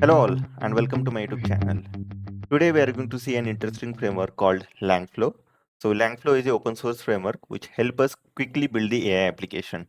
Hello all and welcome to my YouTube channel. Today we are going to see an interesting framework called Langflow. So Langflow is an open source framework which helps us quickly build the AI application.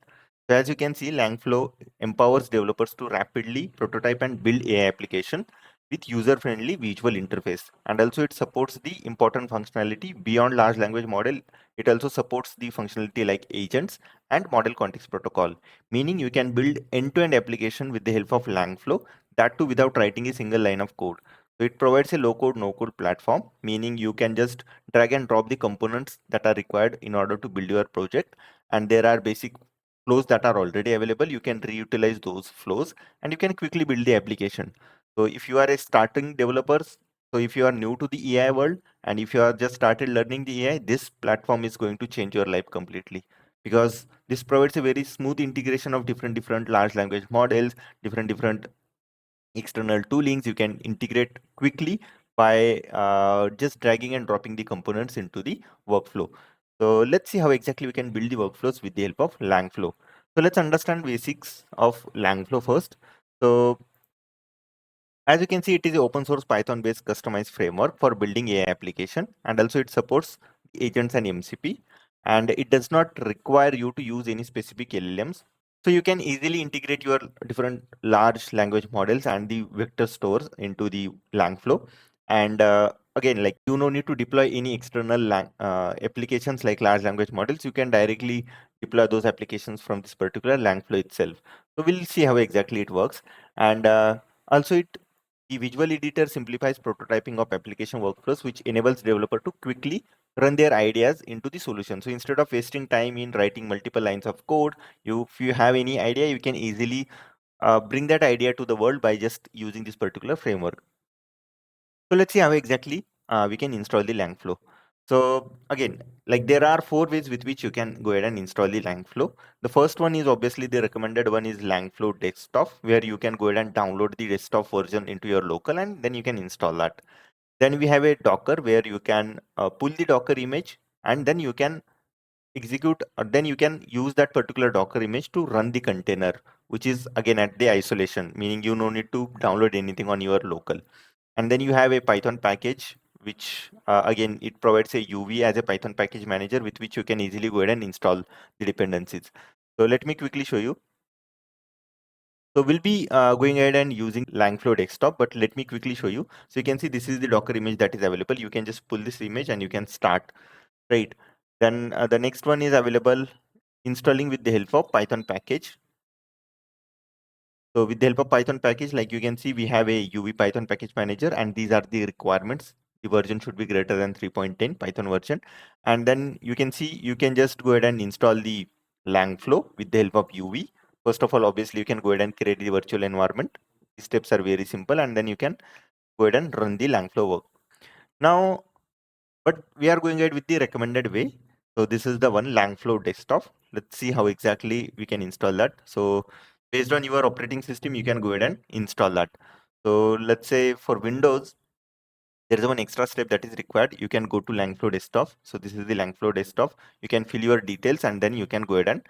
So as you can see, Langflow empowers developers to rapidly prototype and build AI application with user-friendly visual interface. And also it supports the important functionality beyond large language model. It also supports the functionality like agents and model context protocol, meaning you can build end-to-end application with the help of Langflow, that too without writing a single line of code. So it provides a low code, no code platform, meaning you can just drag and drop the components that are required in order to build your project. And there are basic flows that are already available. You can reutilize those flows and you can quickly build the application. So if you are a starting developer, so if you are new to the AI world and if you are just started learning the AI, this platform is going to change your life completely, because this provides a very smooth integration of different large language models, different external toolings. You can integrate quickly by just dragging and dropping the components into the workflow. So let's see how exactly we can build the workflows with the help of Langflow. So let's understand basics of Langflow first. So as you can see, it is an open source Python based customized framework for building AI application, and also it supports agents and MCP, and it does not require you to use any specific LLMs. So you can easily integrate your different large language models and the vector stores into the Langflow. And again, like you no need to deploy any external applications like large language models. You can directly deploy those applications from this particular Langflow itself. So we'll see how exactly it works. And also the visual editor simplifies prototyping of application workflows, which enables developer to quickly run their ideas into the solution. So instead of wasting time in writing multiple lines of code, if you have any idea, you can easily bring that idea to the world by just using this particular framework. So let's see how exactly we can install the Langflow. So again, like there are 4 ways with which you can go ahead and install the Langflow. The first one is obviously the recommended one is Langflow desktop, where you can go ahead and download the desktop version into your local and then you can install that. Then we have a Docker where you can pull the Docker image and then you can execute, or then you can use that particular Docker image to run the container, which is again at the isolation, meaning you no need to download anything on your local. And then you have a Python package, which again, it provides a UV as a Python package manager with which you can easily go ahead and install the dependencies. So let me quickly show you. So we'll be going ahead and using Langflow desktop, but let me quickly show you. So you can see this is the Docker image that is available. You can just pull this image and you can start, right? Then the next one is available installing with the help of Python package. So with the help of Python package, like you can see, we have a UV Python package manager, and these are the requirements. The version should be greater than 3.10 Python version. And then you can see, you can just go ahead and install the Langflow with the help of UV. First of all, obviously, you can go ahead and create the virtual environment. The steps are very simple, and then you can go ahead and run the Langflow work. Now, but we are going ahead with the recommended way. So this is the one, Langflow desktop. Let's see how exactly we can install that. So based on your operating system, you can go ahead and install that. So let's say for Windows, there is one extra step that is required. You can go to Langflow desktop. So this is the Langflow desktop. You can fill your details and then you can go ahead and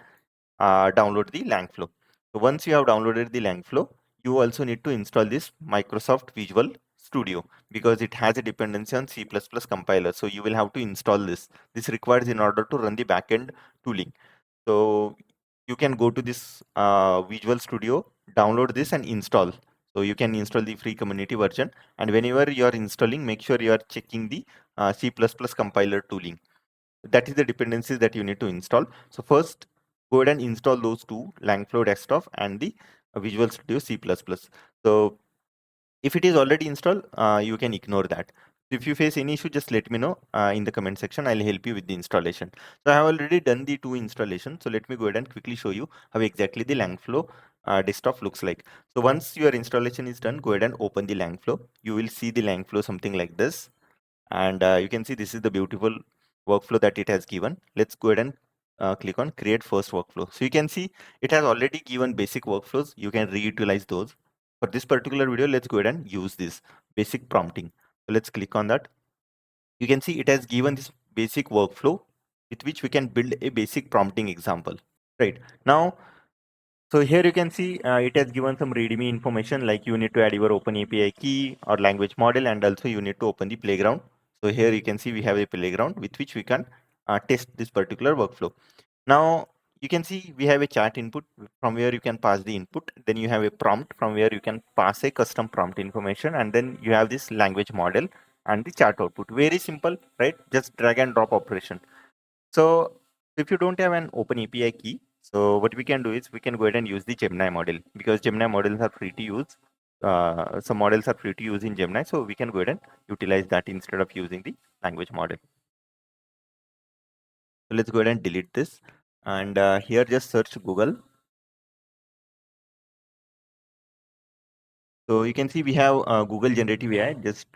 download the Langflow. So once you have downloaded the Langflow, you also need to install this Microsoft Visual Studio, because it has a dependency on C++ compiler. So you will have to install this. This requires in order to run the backend tooling. So you can go to this Visual Studio, download this and install. So you can install the free community version. And whenever you are installing, make sure you are checking the C++ compiler tooling. That is the dependencies that you need to install. So first, go ahead and install those two, Langflow desktop and the Visual Studio C++. So if it is already installed, you can ignore that. If you face any issue, just let me know in the comment section. I'll help you with the installation. So I have already done the 2 installations. So let me go ahead and quickly show you how exactly the Langflow desktop looks like. So once your installation is done, go ahead and open the Langflow. You will see the Langflow something like this. And you can see this is the beautiful workflow that it has given. Let's go ahead and click on create first workflow. So you can see it has already given basic workflows. You can reutilize those. For this particular video, let's go ahead and use this basic prompting. So let's click on that. You can see it has given this basic workflow with which we can build a basic prompting example. Right now, So here you can see it has given some readme information like you need to add your OpenAPI key or language model, and also you need to open the playground. So here you can see we have a playground with which we can test this particular workflow. Now you can see we have a chat input from where you can pass the input. Then you have a prompt from where you can pass a custom prompt information, and then you have this language model and the chat output. Very simple, right? Just drag and drop operation. So if you don't have an open API key, so what we can do is we can go ahead and use the Gemini model, because Gemini models are free to use. Some models are free to use in Gemini, so we can go ahead and utilize that instead of using the language model. So let's go ahead and delete this, and here just search Google. So you can see we have Google Generative AI. Just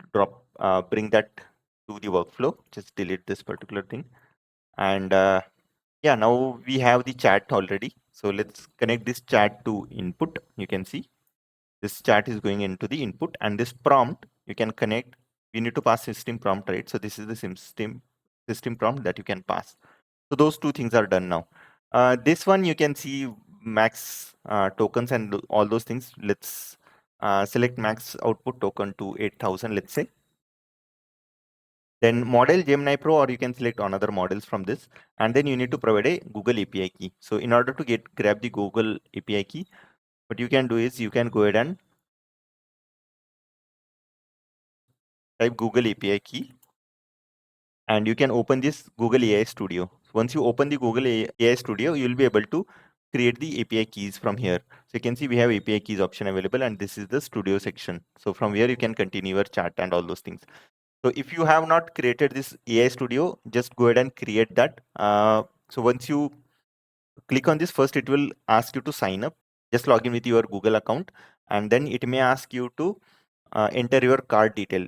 bring that to the workflow. Just delete this particular thing, and yeah, now we have the chat already. So let's connect this chat to input. You can see this chat is going into the input, and this prompt you can connect. We need to pass system prompt, right? So this is the system prompt that you can pass. So those two things are done now. This one you can see max tokens and all those things. Let's select max output token to 8,000, let's say. Then model Gemini Pro, or you can select another models from this, and then you need to provide a Google API key. So in order to grab the Google API key, what you can do is you can go ahead and type Google API key, and you can open this Google AI Studio. Once you open the Google AI Studio, you will be able to create the API keys from here. So you can see we have API keys option available, and this is the studio section. So from here you can continue your chat and all those things. So if you have not created this AI Studio, just go ahead and create that. So once you click on this, first it will ask you to sign up. Just log in with your Google account, and then it may ask you to enter your card detail.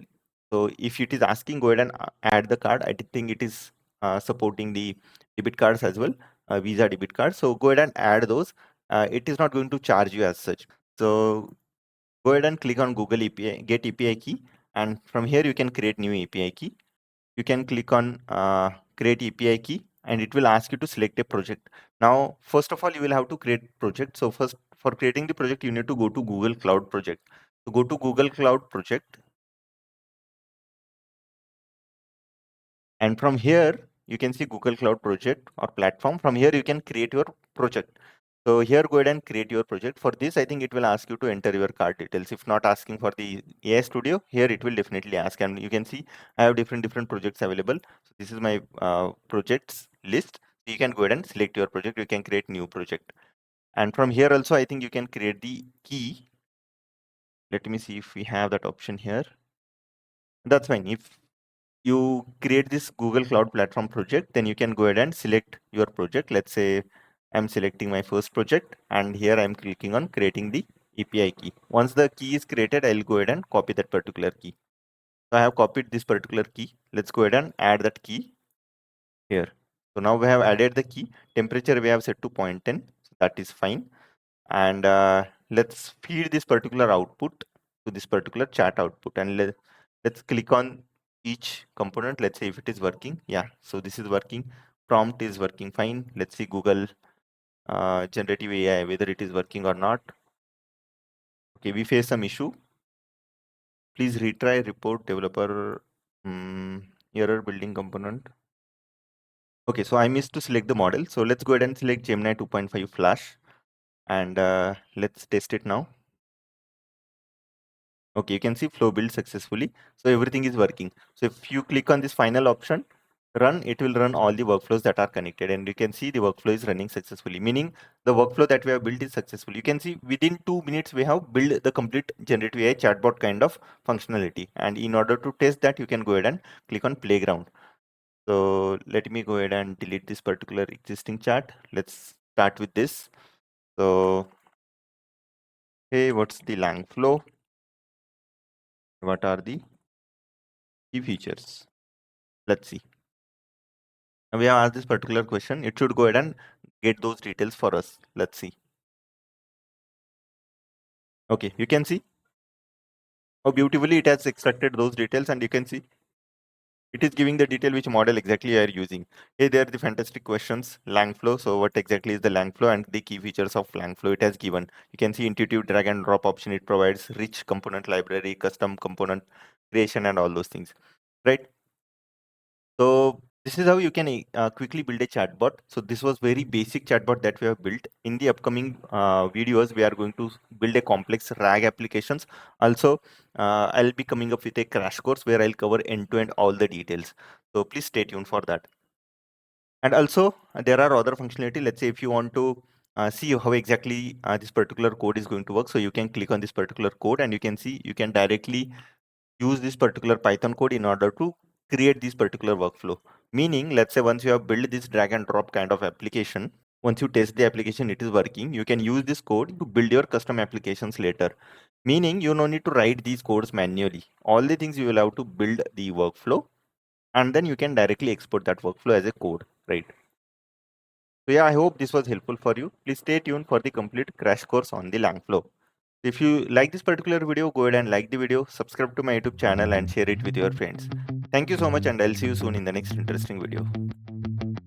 So if it is asking, go ahead and add the card. I think it is supporting the debit cards as well, Visa debit cards. So go ahead and add those. It is not going to charge you as such. So go ahead and click on Google API, get API key, and from here you can create new API key. You can click on create API key, and it will ask you to select a project. Now, first of all, you will have to create project. So first, for creating the project, you need to go to Google Cloud Project. So go to Google Cloud Project, and from here you can see Google Cloud Project or platform. From here you can create your project. So here go ahead and create your project. For this, I think it will ask you to enter your card details. If not asking for the AI Studio, here it will definitely ask. And you can see I have different projects available. So this is my projects list. So you can go ahead and select your project. You can create new project. And from here also, I think you can create the key. Let me see if we have that option here. That's fine. If you create this Google Cloud Platform project, then you can go ahead and select your project. Let's say I'm selecting my first project, and here I'm clicking on creating the API key. Once the key is created, I'll go ahead and copy that particular key. So I have copied this particular key. Let's go ahead and add that key here. So now we have added the key. Temperature we have set to 0.10. So that is fine. And let's feed this particular output to this particular chat output, and let's click on each component. Let's say if it is working. Yeah, so this is working. Prompt is working fine. Let's see Google generative AI whether it is working or not. Okay, we face some issue. Please retry report developer error building component. Okay, so I missed to select the model. So let's go ahead and select Gemini 2.5 Flash, and let's test it now. Okay, you can see flow build successfully. So everything is working. So if you click on this final option, run, it will run all the workflows that are connected, and you can see the workflow is running successfully, meaning the workflow that we have built is successful. You can see within 2 minutes we have built the complete generative AI chatbot kind of functionality. And in order to test that, you can go ahead and click on playground. So let me go ahead and delete this particular existing chat. Let's start with this. So, hey, what's the Langflow? What are the key features? Let's see. We have asked this particular question. It should go ahead and get those details for us. Let's see. Okay, you can see how beautifully it has extracted those details, and you can see It is giving the detail which model exactly you are using. Here there are the fantastic questions, Langflow. So what exactly is the Langflow and the key features of Langflow it has given. You can see intuitive drag and drop option. It provides rich component library, custom component creation and all those things, right? So this is how you can quickly build a chatbot. So this was very basic chatbot that we have built. In the upcoming videos, we are going to build a complex RAG applications. Also, I'll be coming up with a crash course where I'll cover end-to-end all the details. So please stay tuned for that. And also, there are other functionality. Let's say if you want to see how exactly this particular code is going to work. So you can click on this particular code and you can see you can directly use this particular Python code in order to create this particular workflow. Meaning, let's say once you have built this drag and drop kind of application, once you test the application, it is working, you can use this code to build your custom applications later. Meaning, you no need to write these codes manually. All the things you will have to build the workflow, and then you can directly export that workflow as a code, right? So yeah, I hope this was helpful for you. Please stay tuned for the complete crash course on the Langflow. If you like this particular video, go ahead and like the video, subscribe to my YouTube channel and share it with your friends. Thank you so much and I'll see you soon in the next interesting video.